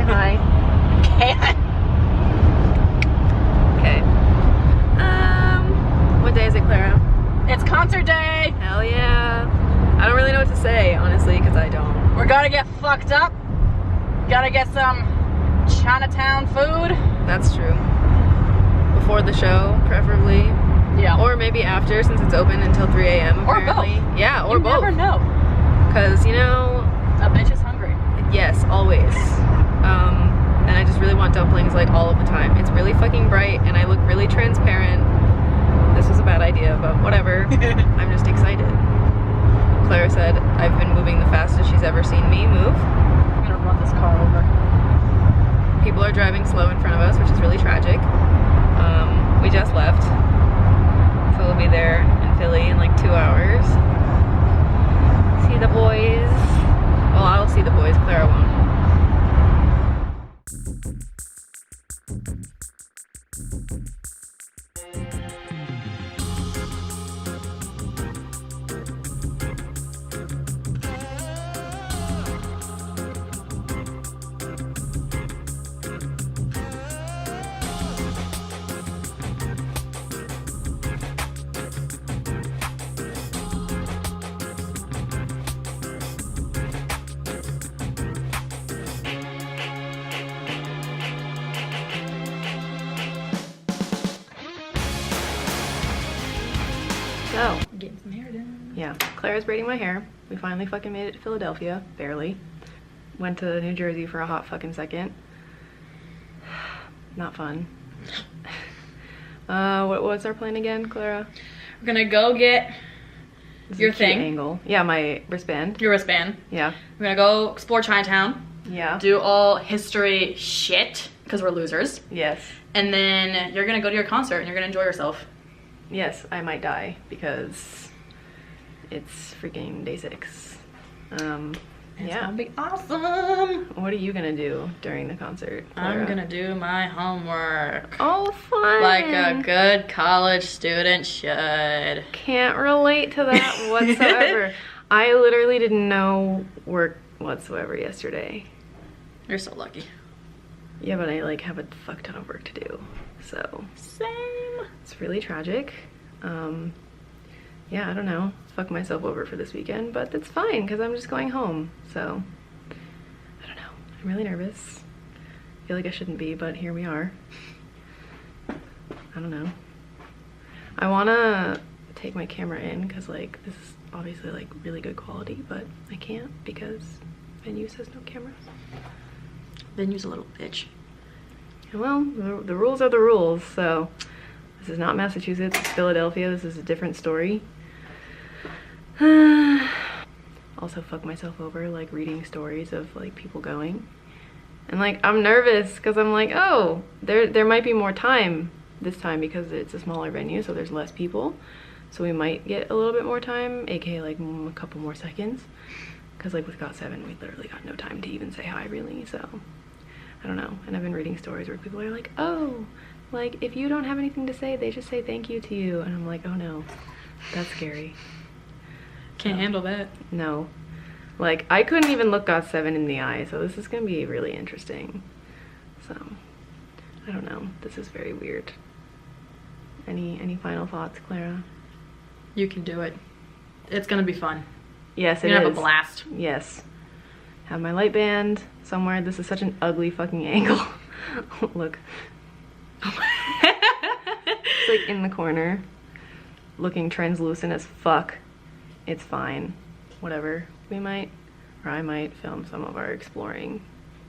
hi. Can't. Okay. What day is it, Clara? It's concert day. Hell yeah. I don't really know what to say, honestly, because I don't. We're gonna get fucked up. Gotta get some Chinatown food. That's true. Before the show, preferably. Yeah. Or maybe after, since it's open until 3 a.m. Or apparently. both. Yeah, or you both. never know. Because, you know, A bitch is hungry. yes, always. And I just really want dumplings like all of the time. It's really fucking bright and I look really transparent. This was a bad idea, but whatever. I'm just excited. Clara said I've been moving the fastest she's ever seen me move. I'm gonna run this car over. People are driving slow in front of us, which is really tragic. We just left, so we'll be there in Philly in like 2 hours. See the boys. Well, I'll see the boys, Clara won't. So, Getting some hair done. yeah, Clara's braiding my hair. We finally fucking made it to Philadelphia, barely. Went to New Jersey for a hot fucking second. Not fun. What's our plan again, Clara? We're gonna go get This is your a cute thing. angle. Yeah, my wristband. your wristband. Yeah. We're gonna go explore Chinatown. Yeah. Do all history shit, because we're losers. Yes. And then you're gonna go to your concert and you're gonna enjoy yourself. Yes, I might die because it's freaking day 6. It's Yeah. gonna be awesome. What are you gonna do during the concert, Clara? I'm gonna do my homework. Oh, fun. Like a good college student should. Can't relate to that whatsoever. I literally didn't know work whatsoever yesterday. You're so lucky. Yeah, but I like have a fuck ton of work to do. So Same. it's really tragic. Yeah, I don't know. Fuck myself over for this weekend, but that's fine because I'm just going home. So I don't know. I'm really nervous. I feel like I shouldn't be, but here we are. I don't know. I want to take my camera in because like this is obviously like really good quality, but I can't because venue says no cameras. Venue's a little bitch. Well, the rules are the rules, so this is not Massachusetts, it's Philadelphia. This is a different story. Also fuck myself over like reading stories of like people going. And like I'm nervous because I'm like, oh, there might be more time this time because it's a smaller venue, so there's less people. So we might get a little bit more time, aka like a couple more seconds. Because like with Got7, we literally got no time to even say hi really, so I don't know. And I've been reading stories where people are like, oh, like if you don't have anything to say, they just say thank you to you. And I'm like, oh no, that's scary. Can't handle that. No. Like I couldn't even look Got7 in the eye, so this is gonna be really interesting. So I don't know. This is very weird. Any final thoughts, Clara? You can do it. It's gonna be fun. Yes, it You're gonna is. have a blast. Yes. Have my light band somewhere. This is such an ugly fucking angle. Look. It's like in the corner. Looking translucent as fuck. It's fine. Whatever. We might, or I might film some of our exploring.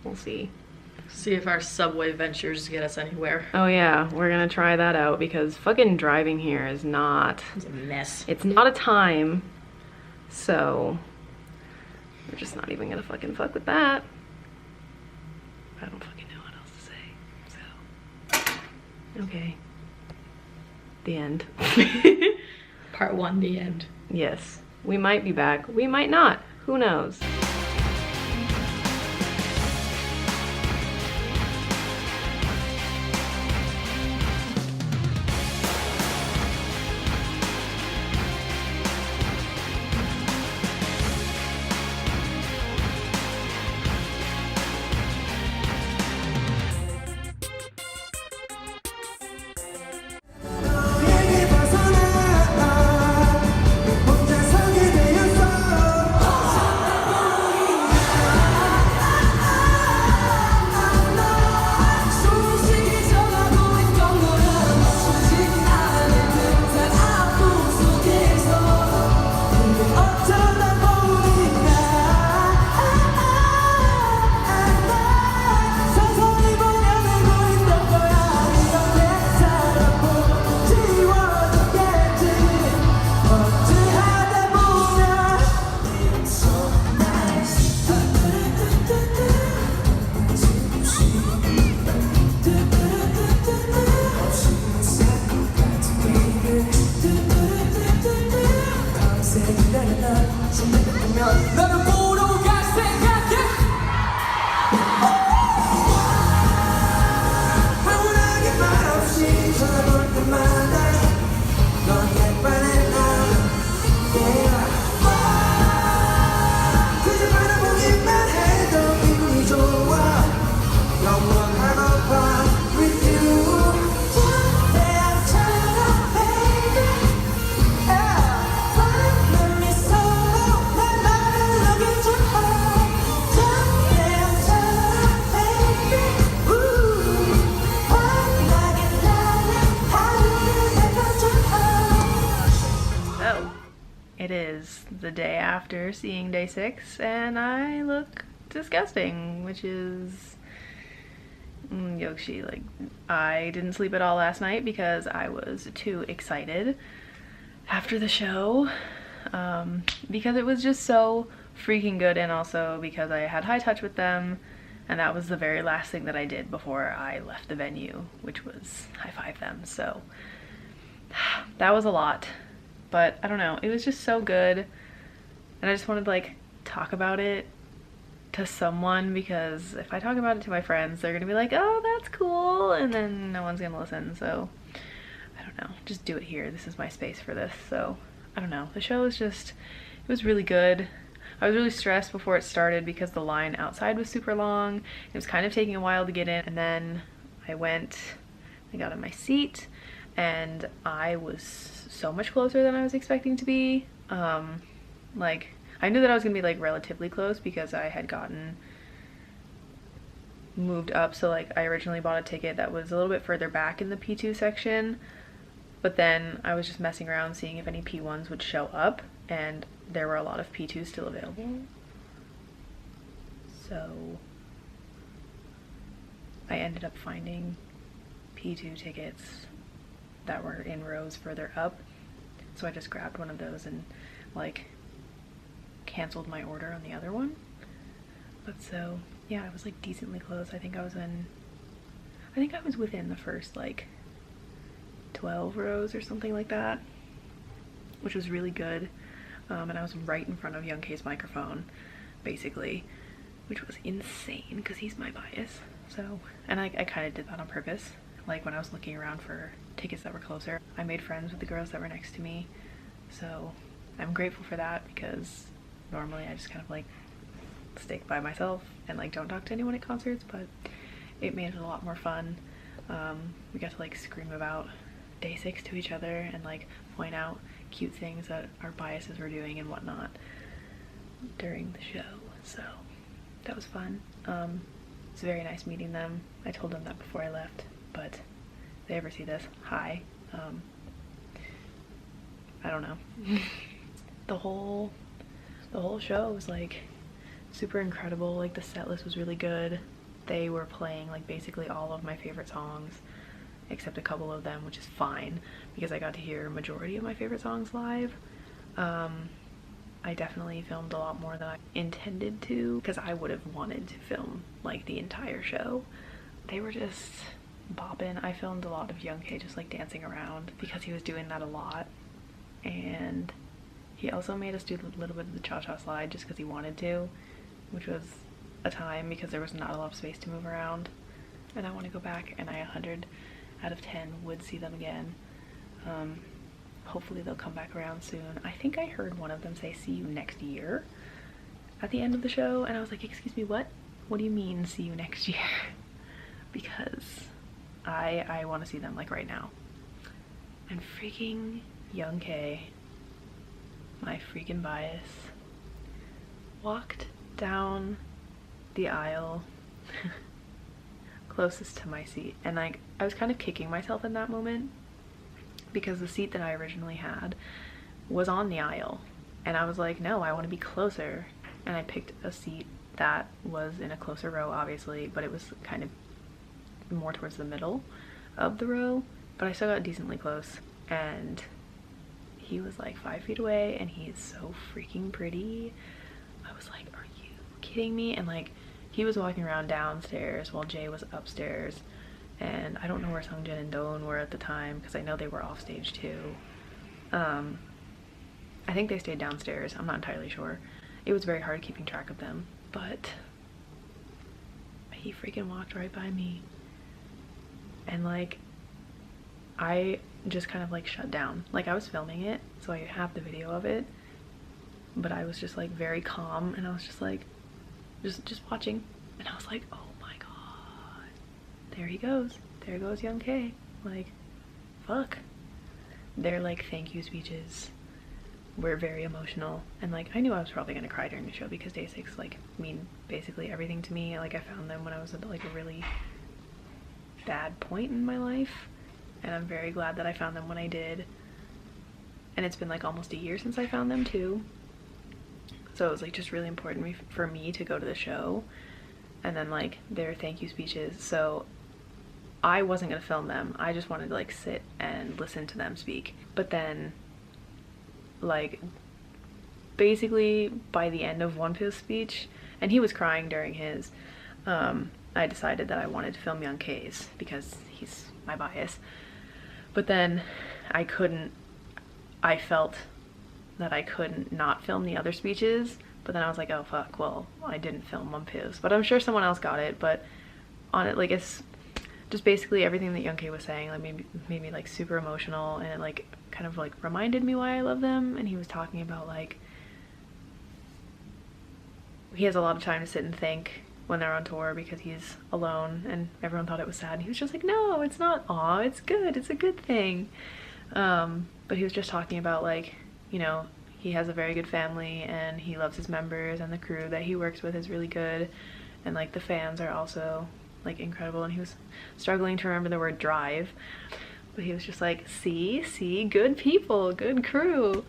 We'll see. See if our subway ventures get us anywhere. Oh yeah, we're gonna try that out because fucking driving here is not, It's a mess. it's not a time. So we're just not even gonna fucking fuck with that. I don't fucking know what else to say. So okay. The end. Part 1, the end. Yes. We might be back. We might not. Who knows? 기다렸다 생각해보면 너를 보러 갈 생각에 아무나게 말없이 쳐다볼 때마다 너의 반해 나 그저 바라보기만 해도 기분이 좋아 영원하고파 with you 태양처럼 baby 내 미소로 날 바라보게 줘 태양처럼 baby 환하게 나는 하루를 내려줘. So, it is the day after seeing day 6 and I look disgusting, which is Yokshi. Like, I didn't sleep at all last night because I was too excited after the show, because it was just so freaking good, and also because I had high touch with them, and that was the very last thing that I did before I left the venue, which was high-five them. So that was a lot, but I don't know, it was just so good, and I just wanted to like talk about it to someone, because if I talk about it to my friends, they're gonna be like, oh, that's cool, and then no one's gonna listen. So I don't know, just do it here. This is my space for this. So I don't know, the show was just, it was really good. I was really stressed before it started because the line outside was super long. It was kind of taking a while to get in, and then I got in my seat, and I was so much closer than I was expecting to be. Like, I knew that I was gonna be like relatively close because I had gotten moved up. So like, I originally bought a ticket that was a little bit further back in the P2 section, but then I was just messing around seeing if any P1s would show up, and there were a lot of P2s still available. So I ended up finding P2 tickets that were in rows further up. So I just grabbed one of those and like canceled my order on the other one. But so yeah, I was like decently close. I think I was within the first like 12 rows or something like that, which was really good. And I was right in front of Young K's microphone, basically, which was insane because he's my bias. So, and I kind of did that on purpose. Like, when I was looking around for tickets that were closer, I made friends with the girls that were next to me. So I'm grateful for that, because normally I just kind of like stick by myself and like don't talk to anyone at concerts, but it made it a lot more fun. We got to like scream about day 6 to each other and like point out cute things that our biases were doing and whatnot during the show. So that was fun. It's very nice meeting them. I told them that before I left, but if they ever see this, hi. I don't know. The whole show was like super incredible. Like, the set list was really good. They were playing like basically all of my favorite songs except a couple of them, which is fine because I got to hear a majority of my favorite songs live. I definitely filmed a lot more than I intended to, because I would have wanted to film like the entire show. They were just bopping. I filmed a lot of Young K just like dancing around because he was doing that a lot, and he also made us do a little bit of the cha-cha slide just because he wanted to, which was a time because there was not a lot of space to move around, and I want to go back, and I 100 out of 10 would see them again. Hopefully they'll come back around soon. I think I heard one of them say see you next year at the end of the show, and I was like, excuse me, what? What do you mean see you next year? Because I want to see them like right now. And freaking Young K, my freaking bias, walked down the aisle closest to my seat, and like I was kind of kicking myself in that moment because the seat that I originally had was on the aisle, and I was like, no, I want to be closer, and I picked a seat that was in a closer row, obviously, but it was kind of more towards the middle of the row, but I still got decently close, and he was like 5 feet away, and he is so freaking pretty. I was like, are you kidding me? And like, he was walking around downstairs while Jay was upstairs, and I don't know where Sungjin and Doan were at the time because I know they were off stage too. I think they stayed downstairs. I'm not entirely sure. It was very hard keeping track of them, but he freaking walked right by me. And like, I just kind of like shut down. Like, I was filming it, so I have the video of it, but I was just like very calm, and I was just like, just watching. And I was like, oh my god, there he goes. There goes young K. Like, fuck. Their like thank you speeches were very emotional, and like I knew I was probably gonna cry during the show because Day6 like mean basically everything to me. Like, I found them when I was at like a really bad point in my life, and I'm very glad that I found them when I did. And it's been like almost a year since I found them too, so it was like just really important for me to go to the show. And then like their thank you speeches, so I wasn't gonna film them. I just wanted to like sit and listen to them speak. But then like basically by the end of Wonpil's speech, and he was crying during his, I decided that I wanted to film Young K's because he's my bias. But then I felt that I couldn't not film the other speeches, but then I was like, oh fuck, well I didn't film Wonpil's, but I'm sure someone else got it. But on it, like, it's just basically everything that Young K was saying like made me like super emotional, and it like kind of like reminded me why I love them. And he was talking about like he has a lot of time to sit and think when they're on tour because he's alone, and everyone thought it was sad, and he was just like, no, it's not, aw, it's good, it's a good thing. But he was just talking about like, you know, he has a very good family, and he loves his members, and the crew that he works with is really good, and like the fans are also like incredible. And he was struggling to remember the word drive, but he was just like, see, good people, good crew.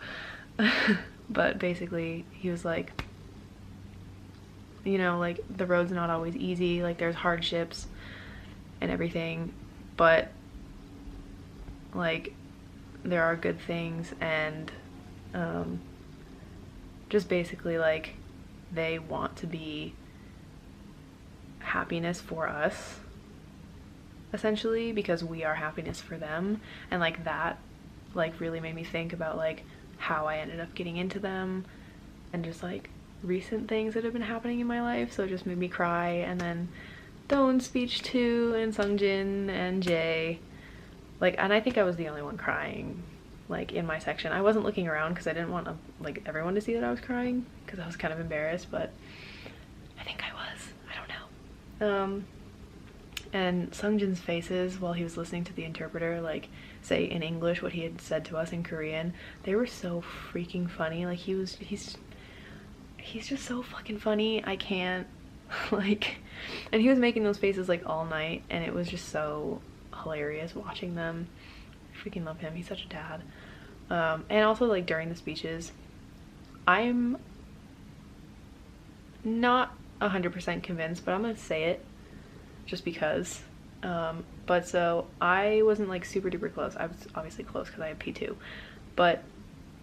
But basically he was like, you know, like the road's not always easy, like there's hardships and everything, but like there are good things. And just basically like they want to be happiness for us essentially, because we are happiness for them. And like that like really made me think about like how I ended up getting into them, and just like recent things that have been happening in my life. So it just made me cry. And then Doan's speech too, and Sungjin and Jae, like, and I think I was the only one crying like in my section. I wasn't looking around because I didn't want like everyone to see that I was crying, because I was kind of embarrassed, but I think I was, I don't know. And Sungjin's faces while he was listening to the interpreter like say in English what he had said to us in Korean, they were so freaking funny. Like he's just so fucking funny. I can't like, and he was making those faces like all night, and it was just so hilarious watching them. I freaking love him, he's such a dad. And also like during the speeches, I'm not 100% convinced, but I'm gonna say it just because. But so I wasn't like super duper close. I was obviously close because I have P2, but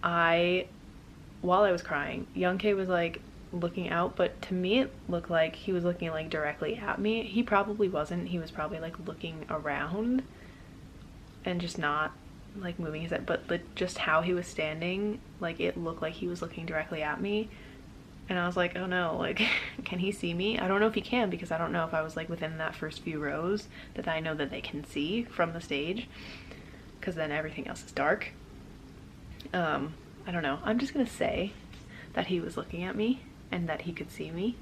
while I was crying, Young K was like looking out, but to me it looked like he was looking like directly at me. He probably wasn't. He was probably like looking around and just not like moving his head, but just how he was standing, like it looked like he was looking directly at me. And I was like, oh no, like can he see me? I don't know if he can, because I don't know if I was like within that first few rows that I know that they can see from the stage, because then everything else is dark. I don't know. I'm just gonna say that he was looking at me and that he could see me,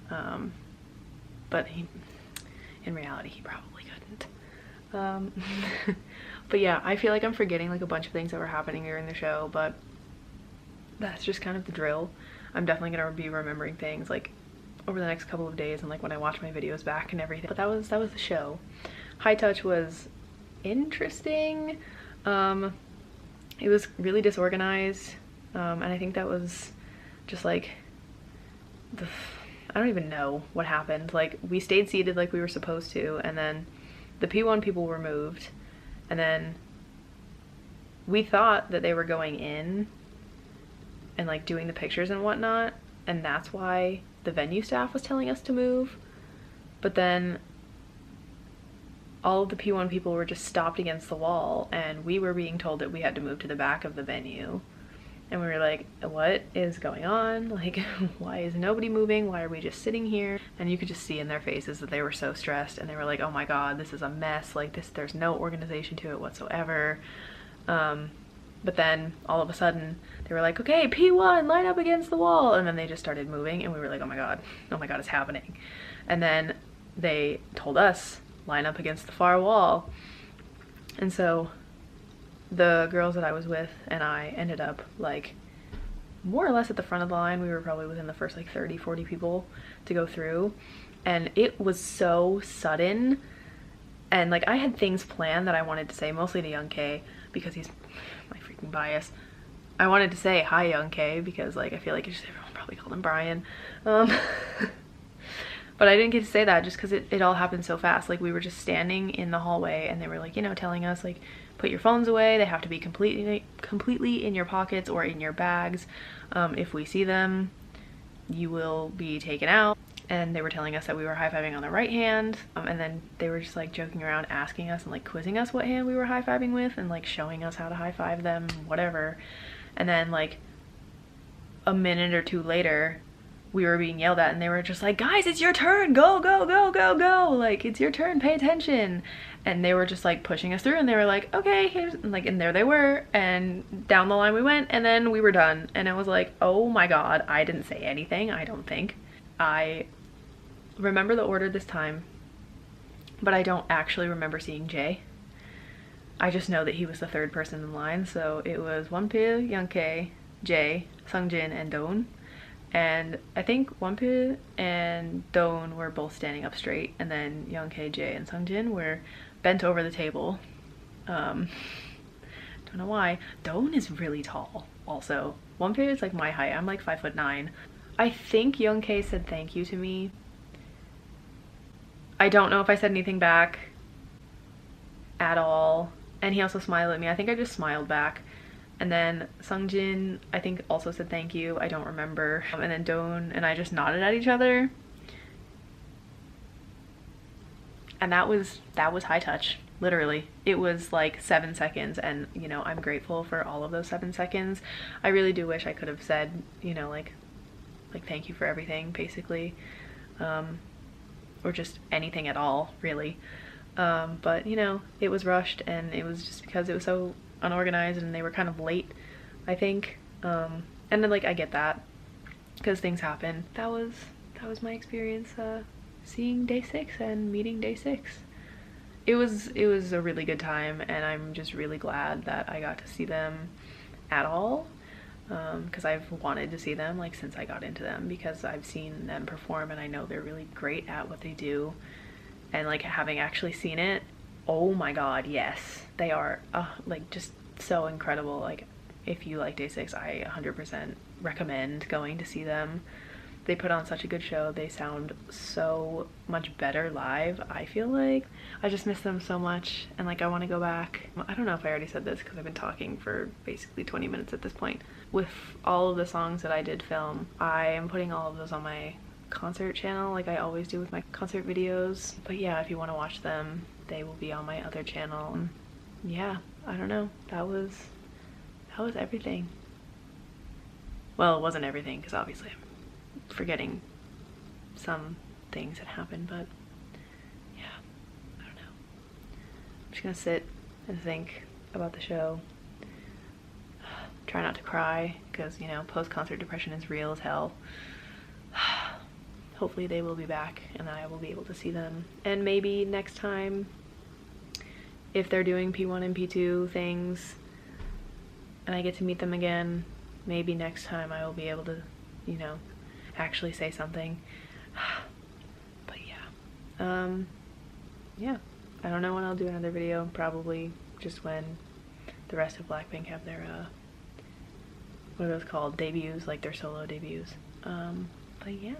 but in reality he probably couldn't. But yeah, I feel like I'm forgetting like a bunch of things that were happening during the show, but that's just kind of the drill. I'm definitely gonna be remembering things like over the next couple of days, and like when I watch my videos back and everything. But that was the show. Hi-Touch was interesting. It was really disorganized, and I think that was just like I don't even know what happened. Like we stayed seated like we were supposed to, and then the P1 people were moved, and then we thought that they were going in and like doing the pictures and whatnot, and that's why the venue staff was telling us to move. But then all of the P1 people were just stopped against the wall, and we were being told that we had to move to the back of the venue. And we were like, what is going on? Like, why is nobody moving? Why are we just sitting here? And you could just see in their faces that they were so stressed, and they were like, oh my god, this is a mess. Like, there's no organization to it whatsoever. But then all of a sudden they were like, okay, P1, line up against the wall. And then they just started moving, and we were like, oh my god, it's happening. And then they told us, line up against the far wall. And so the girls that I was with and I ended up like more or less at the front of the line. We were probably within the first like 30-40 people to go through, and it was so sudden. And like, I had things planned that I wanted to say, mostly to Young K because he's my freaking bias. I wanted to say hi Young K because like I feel like everyone probably called him Brian. But I didn't get to say that just because it all happened so fast. Like, we were just standing in the hallway, and they were like, you know, telling us like, put your phones away. They have to be completely in your pockets or in your bags. If we see them, you will be taken out. And they were telling us that we were high-fiving on the right hand. And then they were just like joking around, asking us and like quizzing us what hand we were high-fiving with, and like showing us how to high-five them, whatever. And then like a minute or two later, we were being yelled at, and they were just like, guys, it's your turn, go, go, go, go, go, like, it's your turn, pay attention. And they were just like pushing us through, and they were like, okay, here's, like, and there they were, and down the line we went, and then we were done. And I was like, oh my god, I didn't say anything, I don't think. I remember the order this time, but I don't actually remember seeing Jay. I just know that he was the third person in line, so it was Wonpil, Youngtae, Jay, Sungjin, and Dawn. And I think Wonpil and Dawn were both standing up straight, and then Youngtae, Jay, and Sungjin were bent over the table. Don't know why. Dawn is really tall also. Wonpil is like my height. I'm like 5'9". I think Youngtae said thank you to me. I don't know if I said anything back at all. And he also smiled at me. I think I just smiled back. And then Sungjin, I think, also said thank you. I don't remember. And then Dawn and I just nodded at each other. And that was high touch, literally. It was like 7 seconds, and you know, I'm grateful for all of those 7 seconds. I really do wish I could have said, you know, like thank you for everything, basically. Or just anything at all, really. But you know, it was rushed, and it was just because it was so unorganized and they were kind of late, I think. And then like, I get that because things happen. That was my experience seeing day 6 and meeting day 6. It was a really good time, and I'm just really glad that I got to see them at all, because I've wanted to see them like since I got into them, because I've seen them perform and I know they're really great at what they do. And like, having actually seen it, oh my god, yes, they are like just so incredible. Like, if you like day 6, I 100% recommend going to see them. They put on such a good show. They sound so much better live, I feel like. I just miss them so much, and like, I want to go back. I don't know if I already said this because I've been talking for basically 20 minutes at this point. With all of the songs that I did film, I am putting all of those on my concert channel like I always do with my concert videos. But yeah, if you want to watch them, they will be on my other channel. Yeah, I don't know, that was everything. Well, it wasn't everything, because obviously I'm forgetting some things that happened, but yeah, I don't know. I'm just gonna sit and think about the show. Try not to cry, because you know, post-concert depression is real as hell. Hopefully they will be back and I will be able to see them. And maybe next time, if they're doing P1 and P2 things and I get to meet them again, maybe next time I will be able to, you know, actually say something. But yeah. Yeah. I don't know when I'll do another video. Probably just when the rest of Blackpink have their, what are those called? Debuts, like their solo debuts. But yeah.